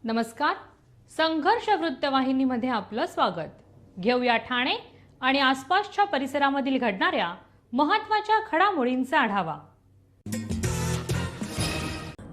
नमस्कार. संघर्ष वृत्तवाहिनीमध्ये आपलं स्वागत. घेऊया ठाणे आणि आसपासच्या परिसरामधील घडणाऱ्या महत्त्वाच्या घडामोडींचा आढावा.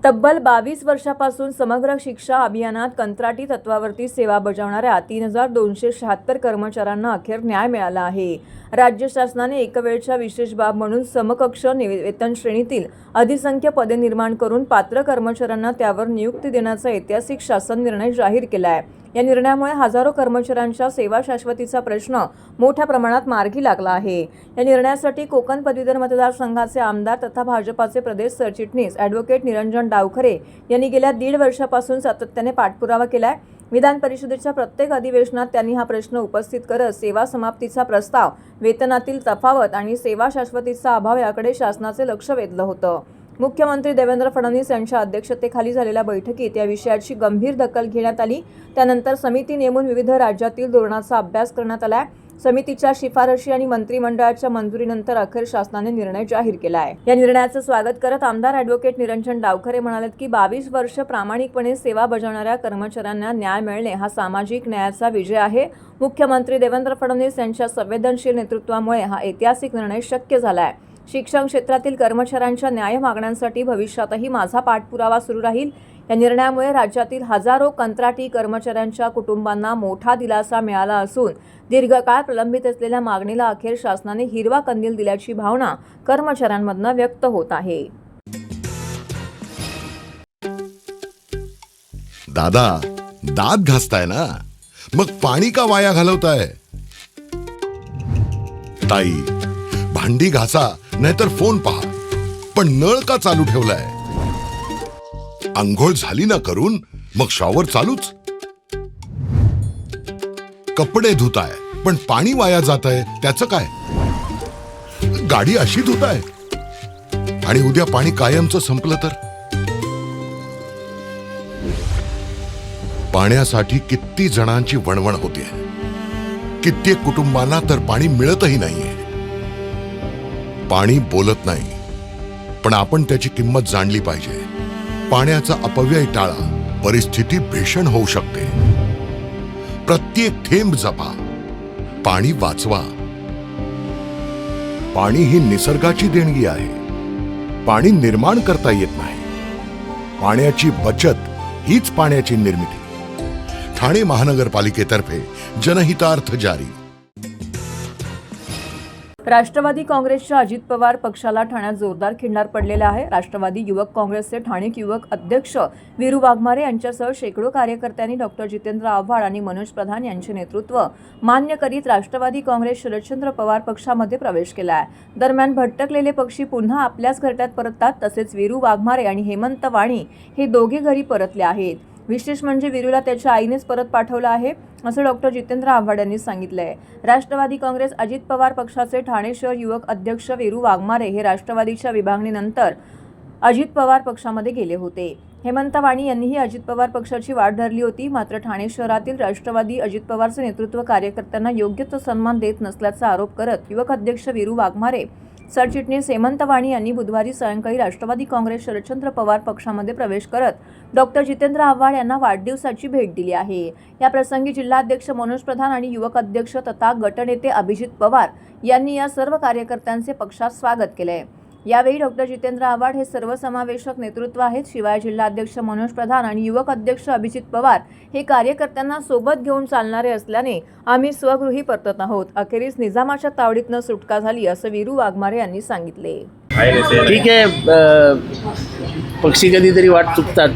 तब्बल 22 वर्षापासून समग्र शिक्षा अभियानात कंत्राटी तत्वावरती सेवा बजावणाऱ्या 3276 कर्मचाऱ्यांना अखेर न्याय मिळाला आहे. राज्य शासनाने एकवेळच्या विशेष बाब म्हणून समकक्ष वेतन श्रेणीतील अधिसंख्य पदे निर्माण करून पात्र कर्मचाऱ्यांना त्यावर नियुक्ती देण्याचा ऐतिहासिक शासन निर्णय जाहीर केला आहे. या निर्णयामुळे हजारो कर्मचाऱ्यांच्या सेवा शाश्वतीचा प्रश्न मोठ्या प्रमाणात मार्गी लागला आहे. या निर्णयासाठी कोकण पदवीधर मतदारसंघाचे आमदार तथा भाजपाचे प्रदेश सरचिटणीस ॲडव्होकेट निरंजन डावखरे यांनी गेल्या 1.5 वर्षापासून सातत्याने पाठपुरावा केला आहे. विधान परिषदेच्या प्रत्येक अधिवेशनात त्यांनी हा प्रश्न उपस्थित करत सेवा समाप्तीचा प्रस्ताव, वेतनातील तफावत आणि सेवा शाश्वतीचा अभाव याकडे शासनाचे लक्ष वेधलं होतं. मुख्यमंत्री देवेंद्र फडणवीस यांच्या अध्यक्षतेखाली झालेल्या बैठकीत या विषयाची गंभीर दखल घेण्यात आली. त्यानंतर समिती नेमून विविध राज्यातील धोरणाचा अभ्यास करण्यात आला. समितीच्या शिफारशी आणि मंत्रिमंडळाच्या मंजुरीनंतर अखेर शासनाने निर्णय जाहीर केला आहे. या निर्णयाचं स्वागत करत आमदार ॲडव्होकेट निरंजन डावखरे म्हणाले की 22 वर्ष प्रामाणिकपणे सेवा बजावणाऱ्या कर्मचाऱ्यांना न्याय मिळणे हा सामाजिक न्यायाचा विजय आहे. मुख्यमंत्री देवेंद्र फडणवीस यांच्या संवेदनशील नेतृत्वामुळे हा ऐतिहासिक निर्णय शक्य झाला आहे. शिक्षण क्षेत्रातील कर्मचाऱ्यांच्या न्याय मागण्यांसाठी भविष्यातही माझा पाठपुरावा सुरू राहील. या निर्णयामुळे राज्यातील हजारो कंत्राटी कर्मचाऱ्यांच्या कुटुंबांना मोठा दिलासा मिळाला असून दीर्घकाळ प्रलंबित असलेल्या मागणीला अखेर शासनाने हिरवा कंदील दिल्याची भावना कर्मचाऱ्यांमधून व्यक्त होत आहे. दादा, दात घासताय ना, मग पाणी का वाया घालवताय? ताई, भांडी घासा नाहीतर फोन पहा, पण नळ का चालू ठेवलाय? अंघोळ झाली ना करून, मग शॉवर चालूच. कपडे धुताय पण पाणी वाया जात आहे, त्याचं काय? गाडी अशी धुताय आणि उद्या पाणी कायमचं संपलं तर? पाण्यासाठी किती जणांची वणवण होते. कित्येक कुटुंबांना तर पाणी मिळतही नाहीये. पाणी बोलत नाही, पण आपण त्याची किंमत जाणली पाहिजे. पाण्याचा अपव्यय टाळा, परिस्थिती भीषण होऊ शकते. प्रत्येक थेंब जपा, पाणी वाचवा. पाणी ही निसर्गाची देणगी आहे. पाणी निर्माण करता येत नाही. पाण्याची बचत हीच पाण्याची निर्मिती. ठाणे महानगरपालिकेतर्फे जनहितार्थ जारी. राष्ट्रवादी काँग्रेसच्या अजित पवार पक्षाला ठाण्यात जोरदार खिंडार पडलेला आहे. राष्ट्रवादी युवक काँग्रेसचे ठाणिक युवक अध्यक्ष वीरू वाघमारे यांच्यासह शेकडो कार्यकर्त्यांनी डॉक्टर जितेंद्र आव्हाड आणि मनोज प्रधान यांचे नेतृत्व मान्य करीत राष्ट्रवादी काँग्रेस शरदचंद्र पवार पक्षामध्ये प्रवेश केला आहे. दरम्यान भटकलेले पक्षी पुन्हा आपल्याच घरट्यात परततात. तसेच वीरू वाघमारे आणि हेमंत वाणी हे दोघे घरी परतले आहेत. विशेष म्हणजे वीरूला त्याच्या आईनेच परत पाठवलं आहे, असं डॉक्टर जितेंद्र आव्हाड यांनी सांगितलंय. राष्ट्रवादी काँग्रेस अजित पवार पक्षाचे ठाणे शहर युवक अध्यक्ष वीरू वाघमारे हे राष्ट्रवादीच्या विभागणीनंतर अजित पवार पक्षामध्ये गेले होते. हेमंत वाणी यांनीही अजित पवार पक्षाची वाट धरली होती. मात्र ठाणे शहरातील राष्ट्रवादी अजित पवारचे नेतृत्व कार्यकर्त्यांना योग्य तो सन्मान देत नसल्याचा आरोप करत युवक अध्यक्ष वीरू वाघमारे, सरचिटणीस हेमंत वाणी यांनी बुधवारी सायंकाळी राष्ट्रवादी काँग्रेस शरदचंद्र पवार पक्षामध्ये प्रवेश करत डॉक्टर जितेंद्र आव्हाड यांना वाढदिवसाची भेट दिली आहे. या प्रसंगी जिल्हाध्यक्ष मनोज प्रधान आणि युवक अध्यक्ष तथा गटनेते अभिजित पवार यांनी या सर्व कार्यकर्त्यांचे पक्षात स्वागत केले. यावेळी डॉक्टर जितेंद्र आव्हाड हे सर्वसमावेशक नेतृत्व आहेत. शिवाय जिल्हाध्यक्ष मनोज प्रधान आणि युवक अध्यक्ष अभिजित पवार हे कार्यकर्त्यांना सोबत घेऊन चालणारे असल्याने आम्ही स्वगृही परतत आहोत. अखेरीस निजामाच्या तावडीतनं सुटका झाली, असं वीरू वाघमारे यांनी सांगितले. ठीक आहे, पक्षी कधीतरी वाट चुकतात,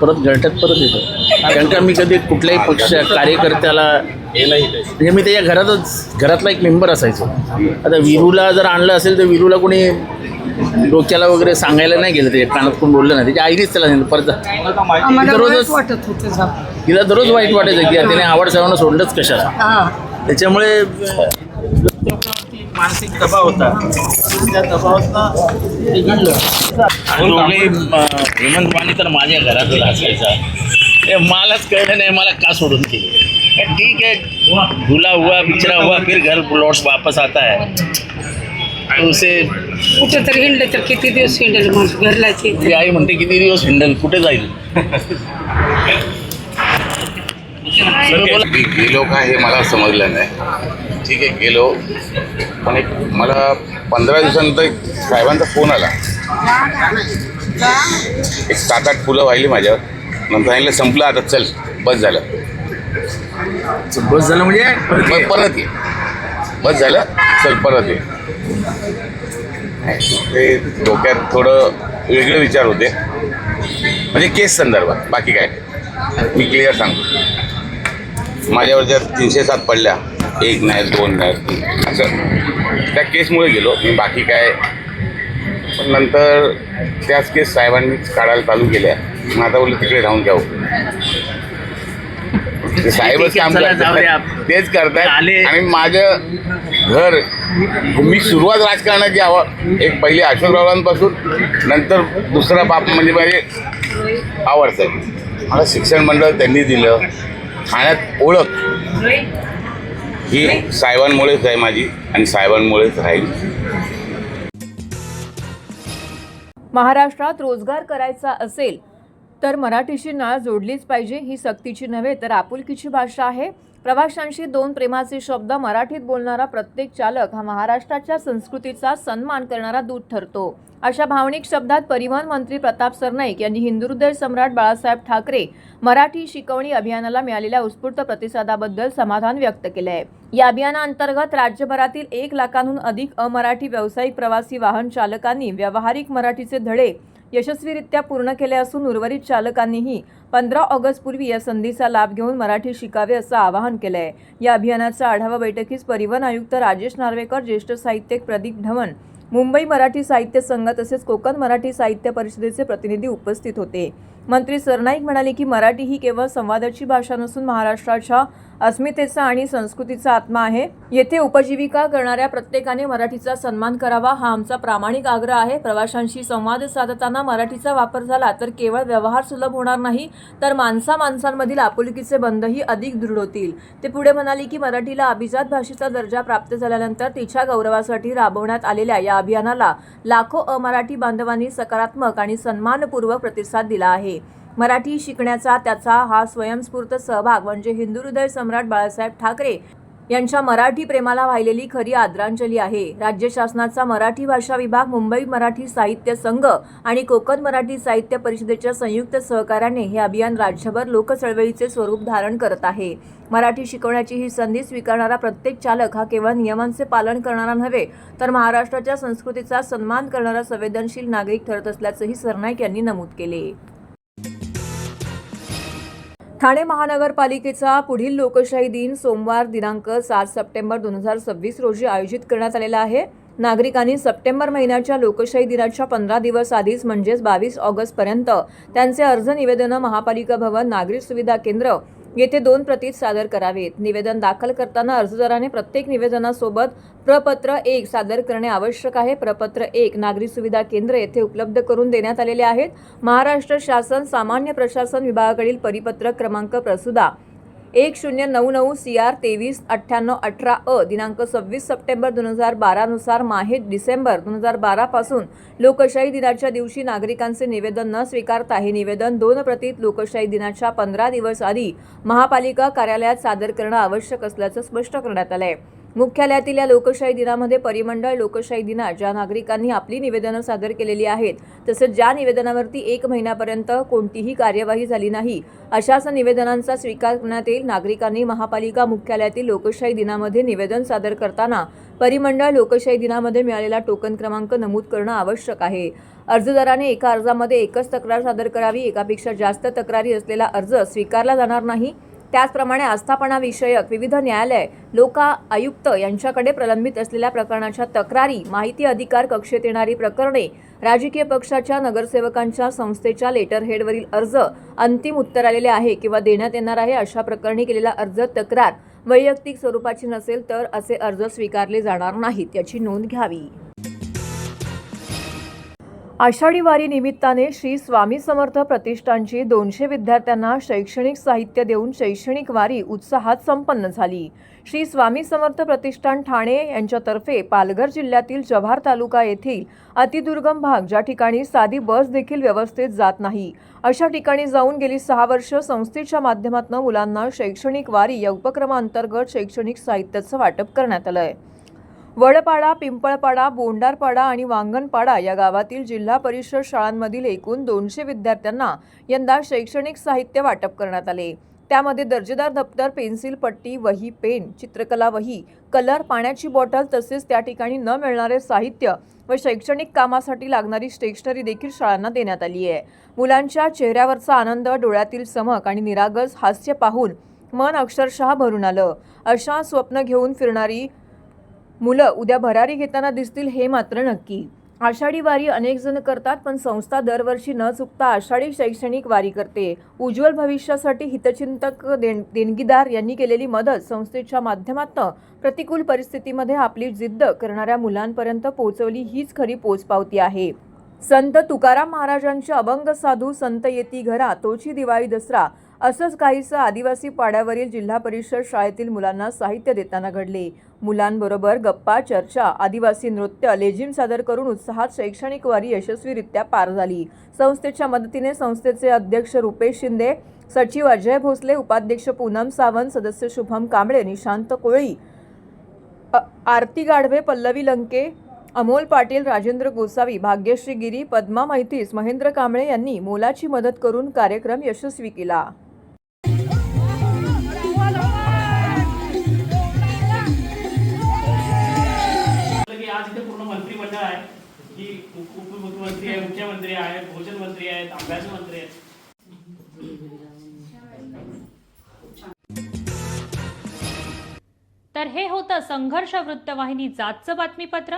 परत घरट्यात परत येतो. कारण का मी कधी कुठल्याही पक्ष कार्यकर्त्याला म्हणजे मी त्याच्या घरातला एक मेंबर असायचो. आता वीरूला जर आणलं असेल तर वीरूला कोणी डोक्याला वगैरे सांगायला नाही गेलं, ते कानात कोण बोललं नाही. त्याच्या आईनेच त्याला परत दररोजच वाटत होतं, तिला दररोज वाईट वाटायचं की त्याने आवड सर्वांना सोडलंच कशाला. त्याच्यामुळे मानसिक दबाव होता, त्या दबावातनं हेमंत वाणी तर माझ्या घरातच असायचा. मलाच कळलं नाही मला का सोडून केले. ठीक है, भूला हुआ बिछड़ा हुआ फिर घर लौट वापस आता है. उसे कुठे तरी हिंडलं तर किती दिवस हिंडल घरला. आई म्हणते किती दिवस हिंडल, कुठे जाईल. मी गेलो का हे मला समजलं नाही. ठीक आहे गेलो, पण एक मला 15 दिवसानंतर साहेबांचा फोन आला. एक 7-8 फुलं वाहिली माझ्यावर. नंतर सांगितलं संपलं आता, चल बस झालं. बस झालं म्हणजे मग परत ये, बस झालं, चल परत ये. ते डोक्यात थोडं वेगळे विचार होते, म्हणजे केस संदर्भात. बाकी काय मी क्लिअर सांगतो. माझ्यावर जर 307 पडल्या, 1 नाही 2 नाही 3 असं, त्या केसमुळे गेलो मी. बाकी काय. पण नंतर त्याच केस साहेबांनीच काढायला चालू केल्या. मग आता बोललं तिकडे राहून घ्यावं. ते साहेबच काम करतात, तेच करतात. आणि माझं घर, मी सुरुवात राजकारणाची एक पहिली अशोकरावांपासून, नंतर दुसरा बाप म्हणजे माझे आवडतं. मला शिक्षण मंडळ त्यांनी दिलं. ठाण्यात ओळख ही साहेबांमुळेच आहे माझी, आणि साहेबांमुळेच राहील. महाराष्ट्रात रोजगार करायचा असेल तर मराठीशी नाळ जोडलीच पाहिजे. ही सक्तीची नव्हे तर आपुलकीची भाषा आहे. प्रवाशांशी 2 प्रेमाचे शब्द मराठीत बोलणारा प्रत्येक चालक हा महाराष्ट्राच्या संस्कृतीचा सन्मान करणारा दूत ठरतो. अशा भावनिक शब्दात परिवहन मंत्री प्रताप सरनाईक यांनी हिंदुहृदय सम्राट बाळासाहेब ठाकरे मराठी शिकवणी अभियानाला मिळालेल्या उत्स्फूर्त प्रतिसादाबद्दल समाधान व्यक्त केले आहे. या अभियानाअंतर्गत राज्यभरातील 1 लाखांहून अधिक अमराठी व्यावसायिक प्रवासी वाहन चालकांनी व्यावहारिक मराठीचे धडे यशस्वीरित्या पूर्ण केले असून उर्वरित चालकांनीही 15 ऑगस्टपूर्वी या संधीचा लाभ घेऊन मराठी शिकावे असं आवाहन केलं आहे. या अभियानाच्या आढावा बैठकीस परिवहन आयुक्त राजेश नार्वेकर, ज्येष्ठ साहित्यिक प्रदीप ढवण, मुंबई मराठी साहित्य संघ तसेच कोकण मराठी साहित्य परिषदेचे प्रतिनिधी उपस्थित होते. मंत्री सरनाईक म्हणाले की मराठी ही केवळ संवादाची भाषा नसून महाराष्ट्राच्या अस्मितेचा आणि संस्कृतीचा आत्मा आहे. येथे उपजीविका करणाऱ्या प्रत्येकाने मराठीचा सन्मान करावा हा आमचा प्रामाणिक आग्रह आहे. प्रवाशांशी संवाद साधताना मराठीचा वापर झाला तर केवळ व्यवहार सुलभ होणार नाही, तर माणसांमधील आपुलकीचे बंधही अधिक दृढ होतील. ते पुढे म्हणाले की मराठीला अभिजात भाषेचा दर्जा प्राप्त झाल्यानंतर तिच्या गौरवासाठी राबवण्यात आलेल्या या अभियानाला लाखो अमराठी बांधवांनी सकारात्मक आणि सन्मानपूर्वक प्रतिसाद दिला आहे. मराठी शिकण्याचा त्याचा हा स्वयंस्फूर्त सहभाग म्हणजे हिंदुहृदय सम्राट बाळासाहेब ठाकरे यांच्या मराठी प्रेमाला वाहिलेली खरी आदरांजली आहे. राज्य शासनाचा मराठी भाषा विभाग, मुंबई मराठी साहित्य संघ आणि कोकण मराठी साहित्य परिषदेच्या संयुक्त सहकार्याने हे अभियान राज्यभर लोकचळवळीचे स्वरूप धारण करत आहे. मराठी शिकवण्याची ही संधी स्वीकारणारा प्रत्येक चालक हा केवळ नियमांचे पालन करणारा नव्हे तर महाराष्ट्राच्या संस्कृतीचा सन्मान करणारा संवेदनशील नागरिक ठरत असल्याचंही सरनाईक यांनी नमूद केले. ठाणे महानगरपालिकेचा पुढील लोकशाही दिन सोमवार दिनांक 7 सप्टेंबर 2026 रोजी आयोजित करण्यात आलेला आहे. नागरिकांनी सप्टेंबर महिन्याच्या लोकशाही दिनाच्या 15 दिवस आधीच म्हणजेच 22 ऑगस्टपर्यंत त्यांचे अर्ज निवेदनं महापालिका भवन, नागरिक सुविधा केंद्र येथे 2 प्रतीत सादर करावेत. निवेदन दाखल करताना अर्जदाराने प्रत्येक निवेदनासोबत प्रपत्र 1 सादर करणे आवश्यक आहे. प्रपत्र 1 नागरिक सुविधा केंद्र येथे उपलब्ध करून देण्यात आलेले आहेत. महाराष्ट्र शासन सामान्य प्रशासन विभागाकडील परिपत्रक क्रमांक प्रसुदा 1099 CR 239818 दिनांक 26 सप्टेंबर 2012 नुसार माहे डिसेंबर 2012 पासून लोकशाही दिनाच्या दिवशी नागरिकांचे निवेदन न स्वीकारता हे निवेदन 2 प्रतीत लोकशाही दिनाच्या 15 दिवस आधी महापालिका कार्यालयात सादर करणं आवश्यक असल्याचं स्पष्ट करण्यात आलं आहे. मुख्यालयातील या लोकशाही दिनामध्ये परिमंडळ लोकशाही दिनात ज्या नागरिकांनी आपली निवेदनं सादर केलेली आहेत तसेच ज्या निवेदनावरती 1 महिन्यापर्यंत कोणतीही कार्यवाही झाली नाही अशाच निवेदनांचा स्वीकार करण्यात येईल. नागरिकांनी महापालिका मुख्यालयातील लोकशाही दिनामध्ये निवेदन सादर करताना परिमंडळ लोकशाही दिनामध्ये मिळालेला टोकन क्रमांक नमूद करणं आवश्यक आहे. अर्जदाराने एका अर्जामध्ये एकच तक्रार सादर करावी. एकापेक्षा जास्त तक्रारी असलेला अर्ज स्वीकारला जाणार नाही. त्याचप्रमाणे आस्थापना विषयक विविध न्यायालय, लोक आयुक्त यांच्याकडे प्रलंबित असलेल्या प्रकरणाच्या तक्रारी, माहिती अधिकार कक्षेत येणारी प्रकरणे, राजकीय पक्षाच्या नगरसेवकांच्या संस्थेच्या लेटरहेडवरील अर्ज अंतिम उत्तर आलेले आहे किंवा देण्यात येणार आहे अशा प्रकरणी केलेला अर्ज तक्रार वैयक्तिक स्वरूपाची नसेल तर असे अर्ज स्वीकारले जाणार नाहीत याची नोंद घ्यावी. आषाढी वारी निमित्ताने श्री स्वामी समर्थ प्रतिष्ठानची 200 विद्यार्थ्यांना शैक्षणिक साहित्य देऊन शैक्षणिक वारी उत्साहात संपन्न झाली. श्री स्वामी समर्थ प्रतिष्ठान ठाणे यांच्यातर्फे पालघर जिल्ह्यातील जव्हार तालुका येथील अतिदुर्गम भाग ज्या ठिकाणी साधी बस देखील व्यवस्थित जात नाही अशा ठिकाणी जाऊन गेली 6 वर्ष संस्थेच्या माध्यमातून मुलांना शैक्षणिक वारी या उपक्रमांतर्गत शैक्षणिक साहित्याचं वाटप करण्यात आलं आहे. वडपाडा, पिंपळपाडा, बोंडारपाडा आणि वांगणपाडा या गावातील जिल्हा परिषद शाळांमधील एकूण 200 विद्यार्थ्यांना यंदा शैक्षणिक साहित्य वाटप करण्यात आले. त्यामध्ये दर्जेदार दप्तर, पेन्सिल, पट्टी, वही, पेन, चित्रकला वही, कलर, पाण्याची बॉटल तसेच त्या ठिकाणी न मिळणारे साहित्य व शैक्षणिक कामासाठी लागणारी स्टेशनरी देखील शाळांना देण्यात आली आहे. मुलांच्या चेहऱ्यावरचा आनंद, डोळ्यातील चमक आणि निरागस हास्य पाहून मन अक्षरशः भरून आलं. अशा स्वप्न घेऊन फिरणारी मुलं उद्या भरारी घेताना दिसतील हे मात्र नक्की. आषाढी वारी अनेक जण करतात, पण संस्था दरवर्षी न चुकता आषाढी शैक्षणिक वारी करते. उज्ज्वल भविष्यासाठी हितचिंतक देणगीदार यांनी केलेली मदत संस्थेच्या माध्यमातून प्रतिकूल परिस्थितीमध्ये आपली जिद्द करणाऱ्या मुलांपर्यंत पोहोचवली हीच खरी पोचपावती आहे. संत तुकाराम महाराजांचे अभंग साधू संत येती घरा तोची दिवाळी दसरा असंच काहीसं आदिवासी पाड्यावरील जिल्हा परिषद शाळेतील मुलांना साहित्य देताना घडले. मुलांबरोबर गप्पा, चर्चा, आदिवासी नृत्य, लेझिम सादर करून उत्साहात शैक्षणिक वारी यशस्वीरित्या पार झाली. संस्थेच्या मदतीने संस्थेचे अध्यक्ष रुपेश शिंदे, सचिव अजय भोसले, उपाध्यक्ष पूनम सावंत, सदस्य शुभम कांबळे, निशांत कोळी, आरती गाढवे, पल्लवी लंके, अमोल पाटील, राजेंद्र गोसावी, भाग्यश्री गिरी, पद्मा मैतीस, महेंद्र कांबळे यांनी मोलाची मदत करून कार्यक्रम यशस्वी केला. आज इथे पूर्ण मंत्रिमंडळ आहे की उपमुख्यमंत्री आहे, मुख्यमंत्री आहे, भोजन मंत्री आहेत, अभ्यास मंत्री आहेत. तर हे होतं संघर्ष वृत्तवाहिनीचं आजचं बातमीपत्र.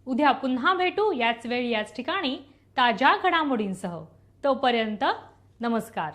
उद्या पुन्हा भेटू याच वेळी याच ठिकाणी ताज्या घडामोडींसह. तोपर्यंत नमस्कार.